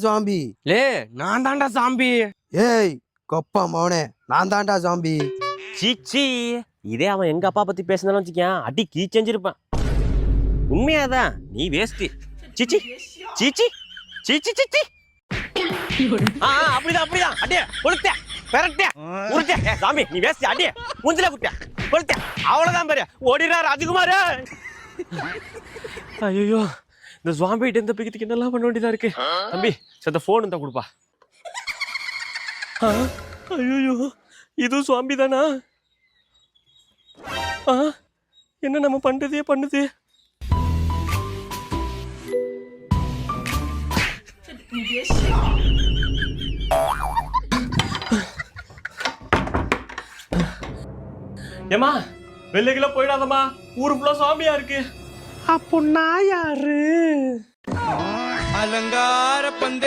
Zombie. லே நான் தான்டா zombie. ஏய் கொப்பா மவனே, நான் தான்டா ஜாம்பி. சீச்சி, இதே அவன் எங்க அப்பா பத்தி பேசினாலும் வச்சுக்கேன் அடி கீச்செஞ்சிருப்பான். உண்மையாதான் நீ வேஸ்ட். சீச்சி சீச்சி சீச்சி சீச்சி. அப்படிதான் அப்படிதான் அடியே கொளுத்த பெரட்டே உருட்டே. சாமி நீ வேஸ்ட் அடியே முஞ்சில குட்ட கொளுத்த. அவ்வளவுதான் பாரு, ஓடிடா ராஜகுமார். ஐயோ, இந்த ஜாம்பிட்ட இந்த பிக்கத்துக்கு என்னெல்லாம் பண்ண வேண்டியதா இருக்கு. தம்பி சத்த போன் இருந்தா கொடுப்பா. ஐயோ, இது ஜாம்பி தானா? என்ன நம்ம பண்றதே பண்ணுது. ஏமா வெள்ளைக்குள்ள போயிடாதம்மா, ஊரு ஃபுல்லா சாமியா இருக்கு. அப்போ நான் யாரு? அலங்கார பந்தே